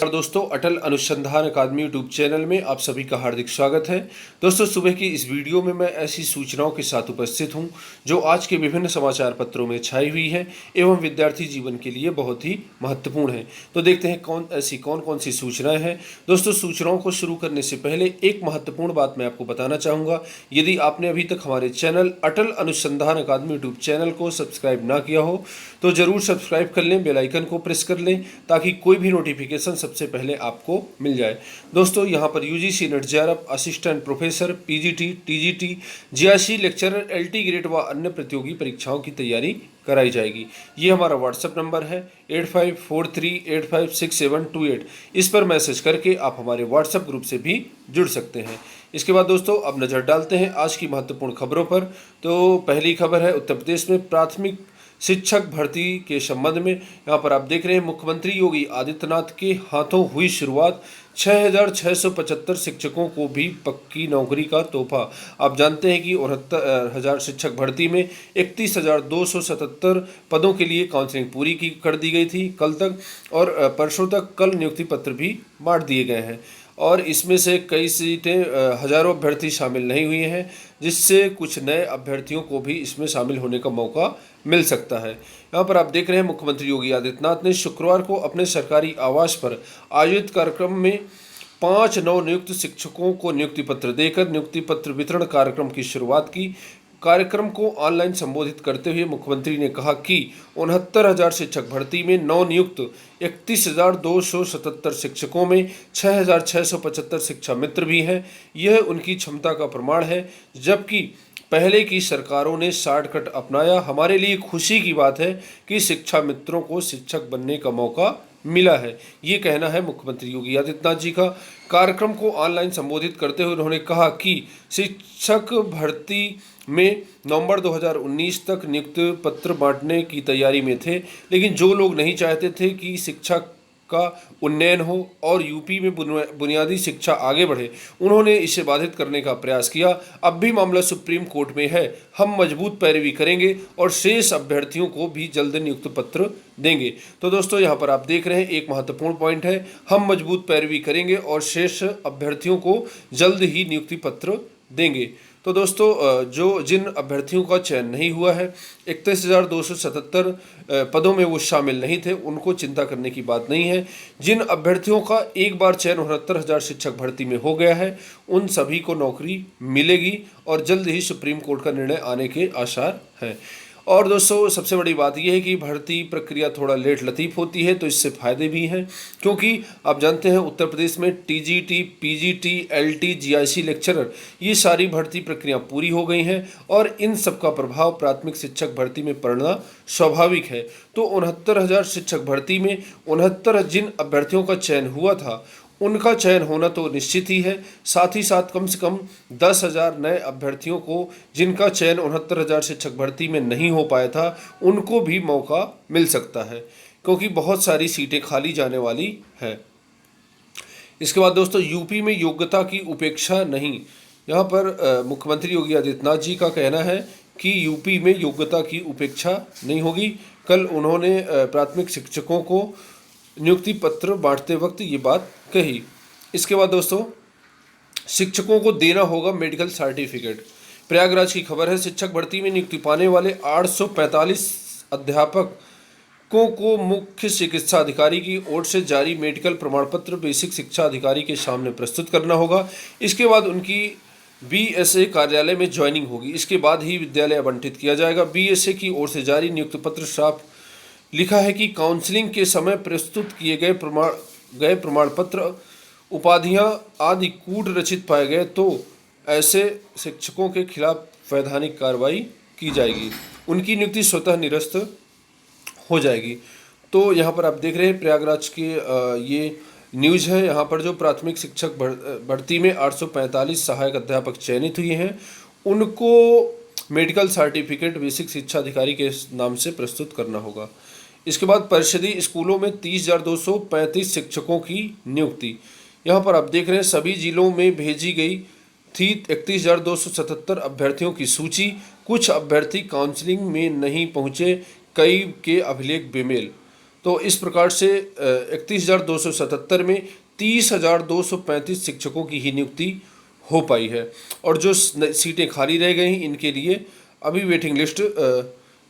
और दोस्तों, अटल अनुसंधान अकादमी यूट्यूब चैनल में आप सभी का हार्दिक स्वागत है। दोस्तों, सुबह की इस वीडियो में मैं ऐसी सूचनाओं के साथ उपस्थित हूं जो आज के विभिन्न समाचार पत्रों में छाई हुई है एवं विद्यार्थी जीवन के लिए बहुत ही महत्वपूर्ण है। तो देखते हैं कौन कौन सी सूचनाएं हैं। दोस्तों, सूचनाओं को शुरू करने से पहले एक महत्वपूर्ण बात मैं आपको बताना चाहूँगा। यदि आपने अभी तक हमारे चैनल अटल अनुसंधान अकादमी यूट्यूब चैनल को सब्सक्राइब ना किया हो तो ज़रूर सब्सक्राइब कर लें, बेल आइकन को प्रेस कर लें ताकि कोई भी नोटिफिकेशन सबसे पहले आपको मिल जाए। दोस्तों, यहाँ पर UGC net JRF assistant professor, PGT, TGT, GIC lecturer, LT grade व अन्य प्रतियोगी परीक्षाओं की तैयारी कराई जाएगी। ये हमारा व्हाट्सएप नंबर है 8543856728। इस पर मैसेज करके आप हमारे व्हाट्सएप ग्रुप से भी जुड़ सकते हैं। इसके बाद दोस्तों, अब नज़र डालते हैं आज की महत्वपूर्ण खबरों पर। तो पहली खबर है उत्तर प्रदेश में प्राथमिक शिक्षक भर्ती के संबंध में। यहाँ पर आप देख रहे हैं मुख्यमंत्री योगी आदित्यनाथ के हाथों हुई शुरुआत। 6,675 शिक्षकों को भी पक्की नौकरी का तोहफा। आप जानते हैं कि 69,000 शिक्षक भर्ती में 31,277 पदों के लिए काउंसलिंग पूरी कर दी गई थी कल तक, और परसों तक कल नियुक्ति पत्र भी बांट दिए गए हैं। और इसमें से कई सीटें हजारों अभ्यर्थी शामिल नहीं हुए हैं, जिससे कुछ नए अभ्यर्थियों को भी इसमें शामिल होने का मौका मिल सकता है। यहाँ पर आप देख रहे हैं मुख्यमंत्री योगी आदित्यनाथ ने शुक्रवार को अपने सरकारी आवास पर आयोजित कार्यक्रम में 5 नवनियुक्त शिक्षकों को नियुक्ति पत्र देकर नियुक्ति पत्र वितरण कार्यक्रम की शुरुआत की। कार्यक्रम को ऑनलाइन संबोधित करते हुए मुख्यमंत्री ने कहा कि 69,000 शिक्षक भर्ती में नवनियुक्त 31,277 शिक्षकों में 6,675 शिक्षा मित्र भी हैं। यह उनकी क्षमता का प्रमाण है, जबकि पहले की सरकारों ने शॉर्टकट अपनाया। हमारे लिए खुशी की बात है कि शिक्षा मित्रों को शिक्षक बनने का मौका मिला है। ये कहना है मुख्यमंत्री योगी आदित्यनाथ जी का। कार्यक्रम को ऑनलाइन संबोधित करते हुए उन्होंने कहा कि शिक्षक भर्ती में नवंबर 2019 तक नियुक्ति पत्र बांटने की तैयारी में थे, लेकिन जो लोग नहीं चाहते थे कि शिक्षा का उन्नयन हो और यूपी में बुनियादी शिक्षा आगे बढ़े, उन्होंने इसे बाधित करने का प्रयास किया। अब भी मामला सुप्रीम कोर्ट में है। हम मजबूत पैरवी करेंगे और शेष अभ्यर्थियों को भी जल्द नियुक्ति पत्र देंगे। तो दोस्तों, यहाँ पर आप देख रहे हैं एक महत्वपूर्ण पॉइंट है, हम मजबूत पैरवी करेंगे और शेष अभ्यर्थियों को जल्द ही नियुक्ति पत्र देंगे। तो दोस्तों, जिन अभ्यर्थियों का चयन नहीं हुआ है, 31,277 पदों में वो शामिल नहीं थे, उनको चिंता करने की बात नहीं है। जिन अभ्यर्थियों का एक बार चयन 69,000 शिक्षक भर्ती में हो गया है, उन सभी को नौकरी मिलेगी और जल्द ही सुप्रीम कोर्ट का निर्णय आने के आसार हैं। और दोस्तों, सबसे बड़ी बात यह है कि भर्ती प्रक्रिया थोड़ा लेट लतीफ़ होती है, तो इससे फ़ायदे भी हैं, क्योंकि आप जानते हैं उत्तर प्रदेश में TGT, PGT, LT, GIC lecturer, ये सारी भर्ती प्रक्रिया पूरी हो गई हैं और इन सब का प्रभाव प्राथमिक शिक्षक भर्ती में पड़ना स्वाभाविक है। तो 69,000 शिक्षक भर्ती में 69 जिन अभ्यर्थियों का चयन हुआ था, उनका चयन होना तो निश्चित ही है। साथ ही साथ कम से कम 10,000 नए अभ्यर्थियों को, जिनका चयन 69,000 शिक्षक भर्ती में नहीं हो पाया था, उनको भी मौका मिल सकता है, क्योंकि बहुत सारी सीटें खाली जाने वाली हैं। इसके बाद दोस्तों, यूपी में योग्यता की उपेक्षा नहीं। यहाँ पर मुख्यमंत्री योगी आदित्यनाथ जी का कहना है कि यूपी में योग्यता की उपेक्षा नहीं होगी। कल उन्होंने प्राथमिक शिक्षकों को नियुक्ति पत्र बांटते वक्त ये बात कही। इसके बाद दोस्तों, शिक्षकों को देना होगा मेडिकल सर्टिफिकेट। प्रयागराज की खबर है, शिक्षक भर्ती में नियुक्ति पाने वाले 845 अध्यापकों को मुख्य चिकित्सा अधिकारी की ओर से जारी मेडिकल प्रमाण पत्र बेसिक शिक्षा अधिकारी के सामने प्रस्तुत करना होगा। इसके बाद उनकी बीएसए कार्यालय में ज्वाइनिंग होगी। इसके बाद ही विद्यालय आवंटित किया जाएगा। बीएसए की ओर से जारी नियुक्ति पत्र साफ लिखा है कि काउंसलिंग के समय प्रस्तुत किए गए प्रमाण पत्र, उपाधियां आदि कूट रचित पाए गए तो ऐसे शिक्षकों के खिलाफ वैधानिक कार्रवाई की जाएगी, उनकी नियुक्ति स्वतः निरस्त हो जाएगी। तो यहाँ पर आप देख रहे हैं प्रयागराज के ये न्यूज़ है। यहाँ पर जो प्राथमिक शिक्षक भर्ती में 845 सहायक अध्यापक चयनित हुए हैं, उनको मेडिकल सर्टिफिकेट बेसिक शिक्षा अधिकारी के नाम से प्रस्तुत करना होगा। इसके बाद परिषदीय स्कूलों में 30,235 शिक्षकों की नियुक्ति। यहाँ पर आप देख रहे हैं सभी जिलों में भेजी गई थी 31,277 अभ्यर्थियों की सूची। कुछ अभ्यर्थी काउंसलिंग में नहीं पहुँचे, कई के अभिलेख बेमेल। तो इस प्रकार से 31,277 में 30,235 शिक्षकों की ही नियुक्ति हो पाई है। और जो सीटें खाली रह गई इनके लिए अभी वेटिंग लिस्ट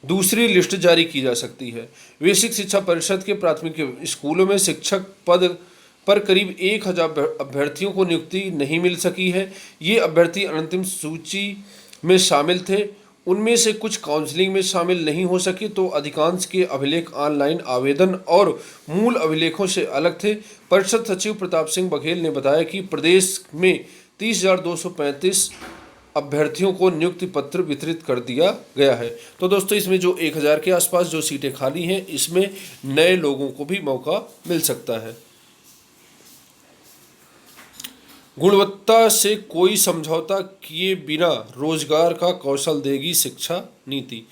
दूसरी लिस्ट जारी की जा सकती है। बेसिक शिक्षा परिषद के प्राथमिक स्कूलों में शिक्षक पद पर करीब 1,000 अभ्यर्थियों को नियुक्ति नहीं मिल सकी है। ये अभ्यर्थी अंतिम सूची में शामिल थे, उनमें से कुछ काउंसलिंग में शामिल नहीं हो सके, तो अधिकांश के अभिलेख ऑनलाइन आवेदन और मूल अभिलेखों से अलग थे। परिषद सचिव प्रताप सिंह बघेल ने बताया कि प्रदेश में 30,235 अभ्यर्थियों को नियुक्ति पत्र वितरित कर दिया गया है। तो दोस्तों इसमें जो 1,000 के आसपास जो सीटें खाली हैं, इसमें नए लोगों को भी मौका मिल सकता है। गुणवत्ता से कोई समझौता किए बिना रोजगार का कौशल देगी शिक्षा नीति।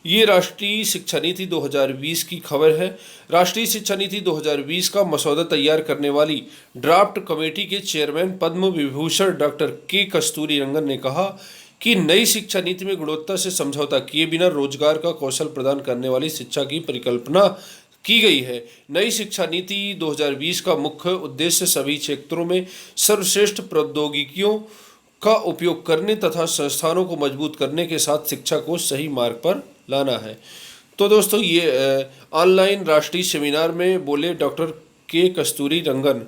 ये राष्ट्रीय शिक्षा नीति 2020 की खबर है। राष्ट्रीय शिक्षा नीति 2020 का मसौदा तैयार करने वाली ड्राफ्ट कमेटी के चेयरमैन पद्म विभूषण डॉक्टर के कस्तूरी रंगन ने कहा कि नई शिक्षा नीति में गुणवत्ता से समझौता किए बिना रोजगार का कौशल प्रदान करने वाली शिक्षा की परिकल्पना की गई है। नई शिक्षा नीति 2020 का मुख्य उद्देश्य सभी क्षेत्रों में सर्वश्रेष्ठ प्रौद्योगिकियों का उपयोग करने तथा संस्थानों को मजबूत करने के साथ शिक्षा को सही मार्ग पर लाना है। तो दोस्तों ये ऑनलाइन राष्ट्रीय सेमिनार में बोले डॉक्टर के कस्तूरी रंगन,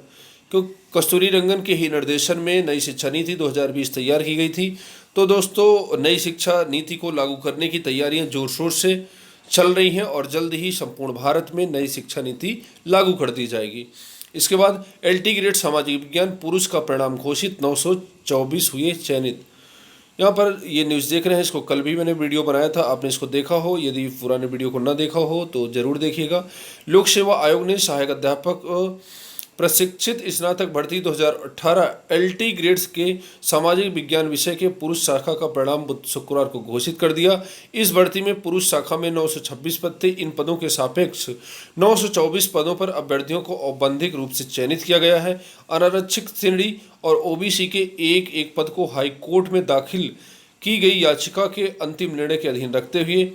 कस्तूरी रंगन के ही निर्देशन में नई शिक्षा नीति 2020 तैयार की गई थी। तो दोस्तों नई शिक्षा नीति को लागू करने की तैयारियां जोर शोर से चल रही हैं और जल्द ही संपूर्ण भारत में नई शिक्षा नीति लागू कर दी जाएगी। इसके बाद LT ग्रेड सामाजिक विज्ञान पुरुष का परिणाम घोषित, 924 हुए चयनित। यहाँ पर ये न्यूज़ देख रहे हैं, इसको कल भी मैंने वीडियो बनाया था, आपने इसको देखा हो, यदि पुराने वीडियो को ना देखा हो तो ज़रूर देखिएगा। लोक सेवा आयोग ने सहायक अध्यापक प्रशिक्षित स्नातक भर्ती 2018 LT ग्रेड्स के सामाजिक विज्ञान विषय के पुरुष शाखा का परिणाम बुध शुक्रवार को घोषित कर दिया। इस भर्ती में पुरुष शाखा में 926 पद थे। इन पदों के सापेक्ष 924 पदों पर अभ्यर्थियों को औपबंधिक रूप से चयनित किया गया है। अनारक्षित श्रेणी और OBC के एक एक पद को हाई कोर्ट में दाखिल की गई याचिका के अंतिम निर्णय के अधीन रखते हुए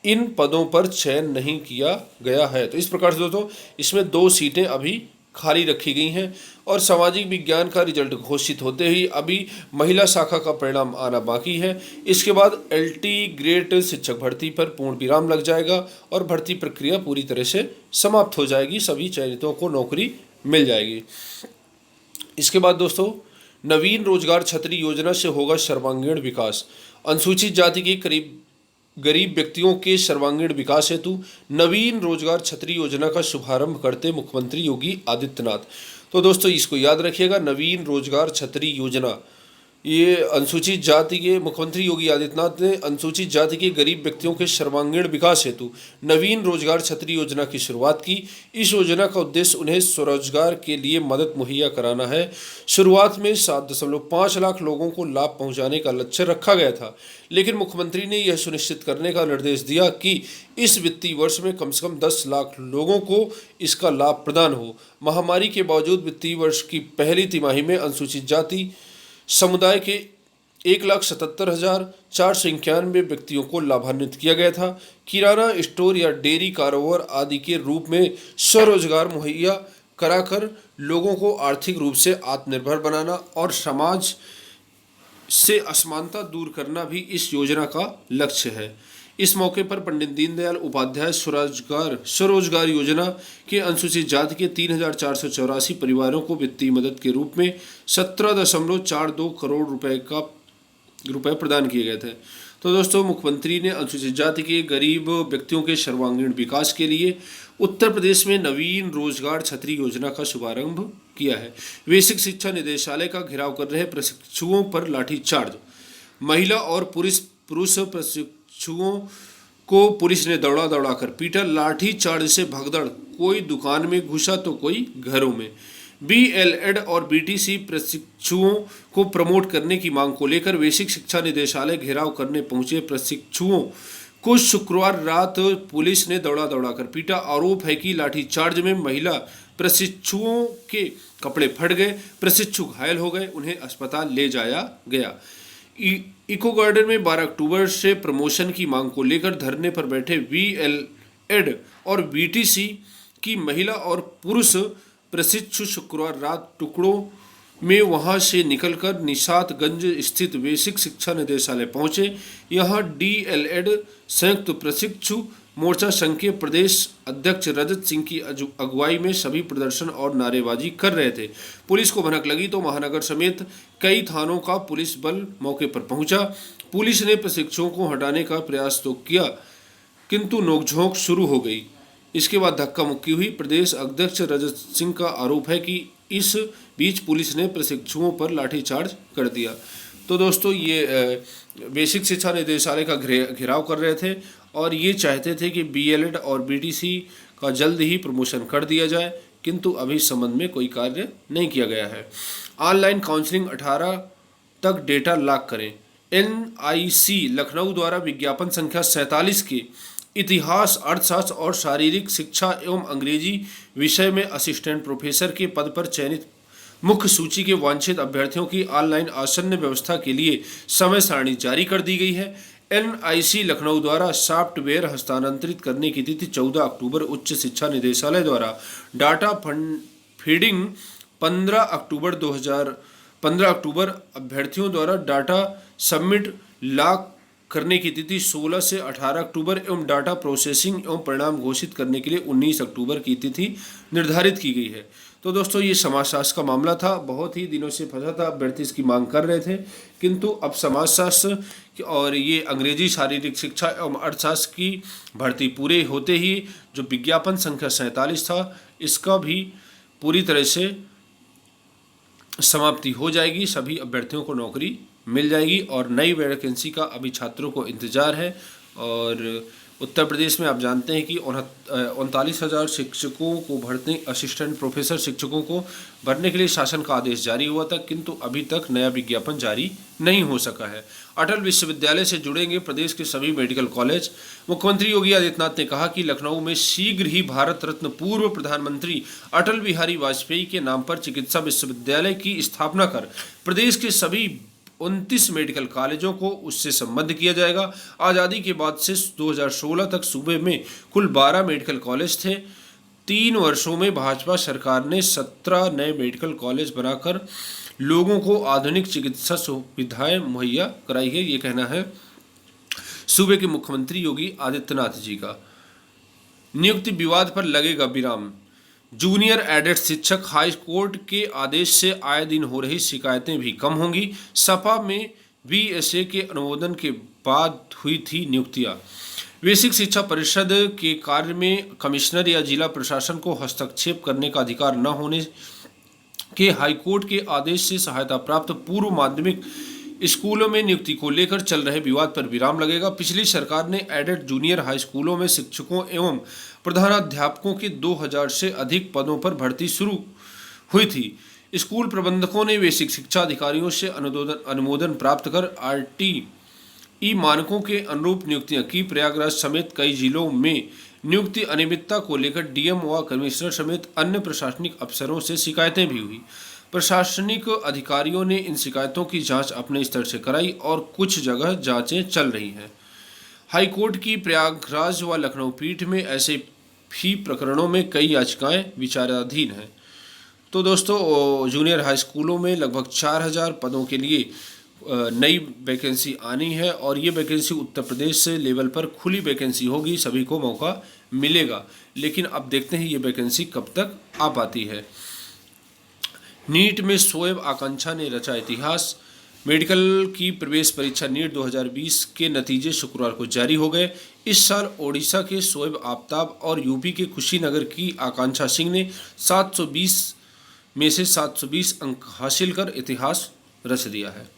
इन पदों पर चयन नहीं किया गया है। तो इस प्रकार से दोस्तों इसमें 2 सीटें अभी खाली रखी गई हैं और सामाजिक विज्ञान का रिजल्ट घोषित होते ही अभी महिला शाखा का परिणाम आना बाकी है। इसके बाद LT ग्रेड शिक्षक भर्ती पर पूर्ण विराम लग जाएगा और भर्ती प्रक्रिया पूरी तरह से समाप्त हो जाएगी, सभी चयनितों को नौकरी मिल जाएगी। इसके बाद दोस्तों नवीन रोजगार छतरी योजना से होगा सर्वांगीण विकास। अनुसूचित जाति के गरीब व्यक्तियों के सर्वांगीण विकास हेतु नवीन रोजगार छतरी योजना का शुभारंभ करते मुख्यमंत्री योगी आदित्यनाथ। तो दोस्तों इसको याद रखिएगा, नवीन रोजगार छतरी योजना, ये अनुसूचित जाति के मुख्यमंत्री योगी आदित्यनाथ ने अनुसूचित जाति के गरीब व्यक्तियों के सर्वांगीण विकास हेतु नवीन रोजगार छतरी योजना की शुरुआत की। इस योजना का उद्देश्य उन्हें स्वरोजगार के लिए मदद मुहैया कराना है। शुरुआत में 7.5 लाख लोगों को लाभ पहुंचाने का लक्ष्य रखा गया था, लेकिन मुख्यमंत्री ने यह सुनिश्चित करने का निर्देश दिया कि इस वित्तीय वर्ष में कम से कम 10 लाख लोगों को इसका लाभ प्रदान हो। महामारी के बावजूद वित्तीय वर्ष की पहली तिमाही में अनुसूचित जाति समुदाय के 1,77,491 व्यक्तियों को लाभान्वित किया गया था। किराना स्टोर या डेयरी कारोबार आदि के रूप में स्वरोजगार मुहैया कराकर लोगों को आर्थिक रूप से आत्मनिर्भर बनाना और समाज से असमानता दूर करना भी इस योजना का लक्ष्य है। इस मौके पर पंडित दीनदयाल उपाध्याय स्वरोजगार योजना के अनुसूचित जाति के 3,484 परिवारों को वित्तीय मदद के रूप में 17.42 करोड़ रुपए प्रदान किए गए थे। तो दोस्तों मुख्यमंत्री ने अनुसूचित जाति के गरीब व्यक्तियों के सर्वांगीण विकास के लिए उत्तर प्रदेश में नवीन रोजगार छतरी योजना का शुभारंभ किया है। बेसिक शिक्षा निदेशालय का घेराव कर रहे प्रशिक्षुओं पर लाठीचार्ज। महिला और पुरुष प्रशिक्षुओं को पुलिस ने दौड़ा कर पीटा। लाठीचार्ज से भगदड़, कोई दुकान में घुसा तो कोई घरों में। BLED और BTC प्रशिक्षुओं को प्रमोट करने की मांग को लेकर बेसिक शिक्षा निदेशालय घेराव करने पहुंचे प्रशिक्षुओं को शुक्रवार रात पुलिस ने दौड़ा कर पीटा। आरोप है कि लाठीचार्ज में महिला प्रशिक्षुओं के कपड़े फट गए, प्रशिक्षु घायल हो गए, उन्हें अस्पताल ले जाया गया। इको गार्डन में 12 अक्टूबर से प्रमोशन की मांग को लेकर धरने पर बैठे BLED और BTC की महिला और पुरुष प्रशिक्षु शुक्रवार रात टुकड़ों में वहां से निकलकर निशातगंज स्थित बेसिक शिक्षा निदेशालय पहुंचे। यहां डीएलएड संयुक्त प्रशिक्षु मोर्चा संघ के प्रदेश अध्यक्ष रजत सिंह की अगुवाई में सभी प्रदर्शन और नारेबाजी कर रहे थे। पुलिस को भनक लगी तो महानगर समेत कई थानों का पुलिस बल मौके पर पहुंचा। पुलिस ने प्रशिक्षुओं को हटाने का प्रयास तो किया, किंतु नोकझोंक शुरू हो गई। इसके बाद धक्का मुक्की हुई। प्रदेश अध्यक्ष रजत सिंह का आरोप है कि इस बीच पुलिस ने प्रशिक्षुओं पर लाठीचार्ज कर दिया। तो दोस्तों, ये बेसिक शिक्षा निदेशालय का घेराव कर रहे थे और ये चाहते थे कि बीएलएड और बीटीसी का जल्द ही प्रमोशन कर दिया जाए, किंतु अभी इस संबंध में कोई कार्य नहीं किया गया है। ऑनलाइन काउंसलिंग 18 तक डेटा लॉक करें। एनआईसी लखनऊ द्वारा विज्ञापन संख्या 47 के इतिहास, अर्थशास्त्र और शारीरिक शिक्षा एवं अंग्रेजी विषय में असिस्टेंट प्रोफेसर के पद पर चयनित मुख्य सूची के वांछित अभ्यर्थियों की ऑनलाइन आसन्न व्यवस्था के लिए समय सारणी जारी कर दी गई है। एनआईसी लखनऊ द्वारा सॉफ्टवेयर हस्तांतरित करने की तिथि 14 अक्टूबर, उच्च शिक्षा निदेशालय द्वारा डाटा फीडिंग 15 अक्टूबर, अभ्यर्थियों द्वारा डाटा सबमिट लॉक करने की तिथि 16 से 18 अक्टूबर एवं डाटा प्रोसेसिंग एवं परिणाम घोषित करने के लिए 19 अक्टूबर की तिथि निर्धारित की गई है। तो दोस्तों, ये समाजशास्त्र का मामला था, बहुत ही दिनों से फंसा था, अभ्यर्थी इसकी मांग कर रहे थे, किंतु अब समाजशास्त्र और ये अंग्रेजी, शारीरिक शिक्षा एवं अर्थशास्त्र की भर्ती पूरे होते ही जो विज्ञापन संख्या 47 था, इसका भी पूरी तरह से समाप्ति हो जाएगी। सभी अभ्यर्थियों को नौकरी मिल जाएगी और नई वैकेंसी का अभी छात्रों को इंतजार है। और उत्तर प्रदेश में आप जानते हैं कि 39,000 शिक्षकों को भरने, असिस्टेंट प्रोफेसर शिक्षकों को भरने के लिए शासन का आदेश जारी हुआ था, किंतु अभी तक नया विज्ञापन जारी नहीं हो सका है। अटल विश्वविद्यालय से जुड़ेंगे प्रदेश के सभी मेडिकल कॉलेज। मुख्यमंत्री योगी आदित्यनाथ ने कहा कि लखनऊ में शीघ्र ही भारत रत्न पूर्व प्रधानमंत्री अटल बिहारी वाजपेयी के नाम पर चिकित्सा विश्वविद्यालय की स्थापना कर प्रदेश के सभी 29 मेडिकल कॉलेजों को उससे संबद्ध किया जाएगा। आज़ादी के बाद से 2016 तक सूबे में कुल 12 मेडिकल कॉलेज थे। 3 वर्षों में भाजपा सरकार ने 17 नए मेडिकल कॉलेज बनाकर लोगों को आधुनिक चिकित्सा सुविधाएं मुहैया कराई है। ये कहना है सूबे के मुख्यमंत्री योगी आदित्यनाथ जी का। नियुक्ति विवाद पर लगेगा विराम। जूनियर एडेड शिक्षक हाई कोर्ट के आदेश से आए दिन हो रही शिकायतें भी कम होंगी। सपा में बीएसए के अनुमोदन के बाद हुई थी नियुक्तियां। बेसिक शिक्षा परिषद के कार्य में कमिश्नर या जिला प्रशासन को हस्तक्षेप करने का अधिकार न होने के हाईकोर्ट के आदेश से सहायता प्राप्त पूर्व माध्यमिक स्कूलों में नियुक्ति को लेकर चल रहे विवाद पर विराम लगेगा। पिछली सरकार ने एडेड जूनियर हाई स्कूलों में शिक्षकों एवं प्रधानाध्यापकों के 2000 से अधिक पदों पर भर्ती शुरू हुई थी। स्कूल प्रबंधकों ने बेसिक शिक्षा अधिकारियों से अनुमोदन प्राप्त कर आरटीई मानकों के अनुरूप नियुक्तियां की। प्रयागराज समेत कई जिलों में नियुक्ति अनियमितता को लेकर डीएम व कमिश्नर समेत अन्य प्रशासनिक अफसरों से शिकायतें भी हुई। प्रशासनिक अधिकारियों ने इन शिकायतों की जांच अपने स्तर से कराई और कुछ जगह जांचें चल रही हैं। हाईकोर्ट की प्रयागराज व लखनऊ पीठ में ऐसे भी प्रकरणों में कई याचिकाएं विचाराधीन हैं। तो दोस्तों, जूनियर हाई स्कूलों में लगभग 4000 पदों के लिए नई वैकेंसी आनी है और ये वैकेंसी उत्तर प्रदेश से लेवल पर खुली वैकेंसी होगी, सभी को मौका मिलेगा। लेकिन अब देखते हैं ये वैकेंसी कब तक आ पाती है। नीट में शोएब आकांक्षा ने रचा इतिहास। मेडिकल की प्रवेश परीक्षा नीट 2020 के नतीजे शुक्रवार को जारी हो गए। इस साल ओडिशा के शोएब आफ्ताब और यूपी के कुशीनगर की आकांक्षा सिंह ने 720 में से 720 अंक हासिल कर इतिहास रच दिया है।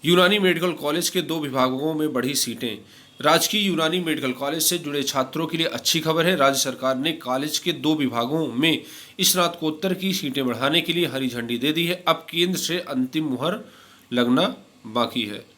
यूनानी मेडिकल कॉलेज के 2 विभागों में बढ़ी सीटें। राजकीय यूनानी मेडिकल कॉलेज से जुड़े छात्रों के लिए अच्छी खबर है। राज्य सरकार ने कॉलेज के 2 विभागों में स्नातकोत्तर की सीटें बढ़ाने के लिए हरी झंडी दे दी है। अब केंद्र से अंतिम मुहर लगना बाकी है।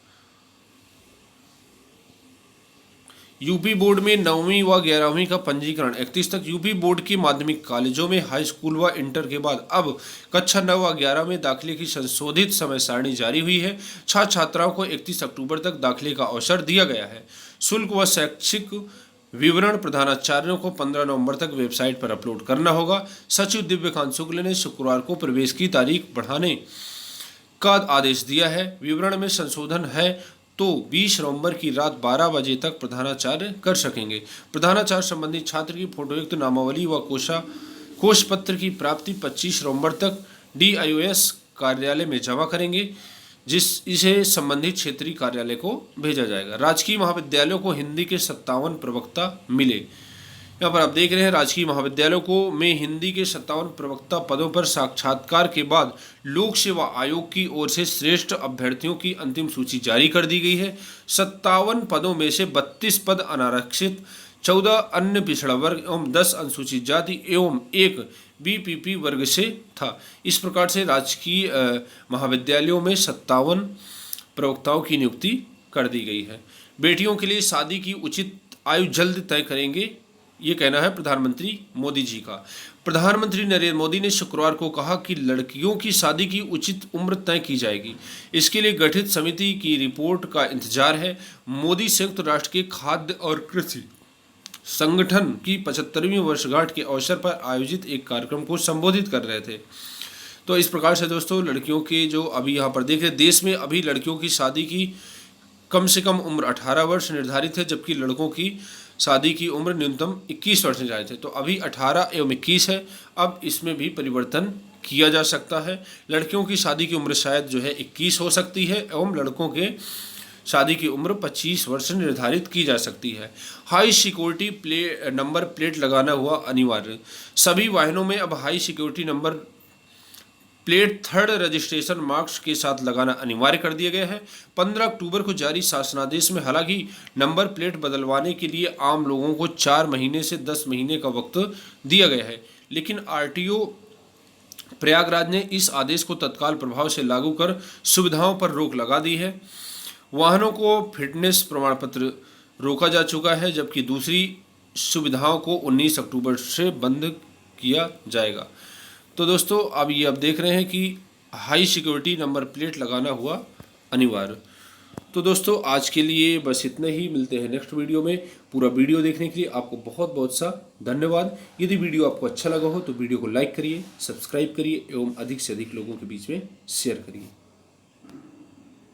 यूपी बोर्ड में 9वीं व 11वीं का पंजीकरण 31 तक। यूपी बोर्ड की माध्यमिक कॉलेजों में हाई स्कूल व इंटर के बाद अब कक्षा 9 व 11 में दाखिले की संशोधित समय सारणी जारी हुई है। छात्र छात्राओं को 31 अक्टूबर तक दाखिले का अवसर दिया गया है। शुल्क व शैक्षिक विवरण प्रधानाचार्यों को 15 नवंबर तक वेबसाइट पर अपलोड करना होगा। सचिव दिव्यकांत शुक्ल ने शुक्रवार को प्रवेश की तारीख बढ़ाने का आदेश दिया है। विवरण में संशोधन है तो 20 नवंबर की रात 12 बजे तक प्रधानाचार्य कर सकेंगे। प्रधानाचार्य संबंधित छात्र की फोटोयुक्त नामावली व कोष पत्र की प्राप्ति 25 नवंबर तक DIOS कार्यालय में जमा करेंगे, इसे संबंधित क्षेत्रीय कार्यालय को भेजा जाएगा। राजकीय महाविद्यालयों को हिंदी के 57 प्रवक्ता मिले। यहाँ पर आप देख रहे हैं राजकीय महाविद्यालयों को में हिंदी के 57 प्रवक्ता पदों पर साक्षात्कार के बाद लोक सेवा आयोग की ओर से श्रेष्ठ अभ्यर्थियों की अंतिम सूची जारी कर दी गई है। 57 पदों में से 32 पद अनारक्षित, 14 अन्य पिछड़ा वर्ग एवं 10 अनुसूचित जाति एवं 1 BPP वर्ग से था। इस प्रकार से राजकीय महाविद्यालयों में 57 प्रवक्ताओं की नियुक्ति कर दी गई है। बेटियों के लिए शादी की उचित आयु जल्द तय करेंगे, ये कहना है प्रधानमंत्री मोदी जी का। प्रधानमंत्री नरेंद्र मोदी ने शुक्रवार को कहा कि लड़कियों की शादी की उचित उम्र तय की जाएगी। इसके लिए गठित समिति की रिपोर्ट का इंतजार है। मोदी संयुक्त राष्ट्र के खाद्य और कृषि संगठन की 75वीं वर्षगांठ के अवसर पर आयोजित एक कार्यक्रम को संबोधित कर रहे थे। तो इस प्रकार से दोस्तों लड़कियों के जो अभी यहाँ पर देख रहे, देश में अभी लड़कियों की शादी की कम से कम उम्र 18 वर्ष निर्धारित है, जबकि लड़कों की शादी की उम्र न्यूनतम 21 वर्ष निर्धारित है। तो अभी 18 एवं 21 है, अब इसमें भी परिवर्तन किया जा सकता है। लड़कियों की शादी की उम्र शायद जो है 21 हो सकती है एवं लड़कों के शादी की उम्र 25 वर्ष निर्धारित की जा सकती है। हाई सिक्योरिटी नंबर प्लेट लगाना हुआ अनिवार्य। सभी वाहनों में अब high security number plate third registration marks के साथ लगाना अनिवार्य कर दिया गया है। 15 अक्टूबर को जारी शासनादेश में हालांकि नंबर प्लेट बदलवाने के लिए आम लोगों को 4 महीने से 10 महीने का वक्त दिया गया है, लेकिन RTO प्रयागराज ने इस आदेश को तत्काल प्रभाव से लागू कर सुविधाओं पर रोक लगा दी है। वाहनों को फिटनेस प्रमाण पत्र रोका जा चुका है, जबकि दूसरी सुविधाओं को 19 अक्टूबर से बंद किया जाएगा। तो दोस्तों अब ये आप देख रहे हैं कि हाई सिक्योरिटी नंबर प्लेट लगाना हुआ अनिवार्य। तो दोस्तों आज के लिए बस इतना ही, मिलते हैं नेक्स्ट वीडियो में। पूरा वीडियो देखने के लिए आपको बहुत बहुत सा धन्यवाद। यदि वीडियो आपको अच्छा लगा हो तो वीडियो को लाइक करिए, सब्सक्राइब करिए एवं अधिक से अधिक लोगों के बीच में शेयर करिए।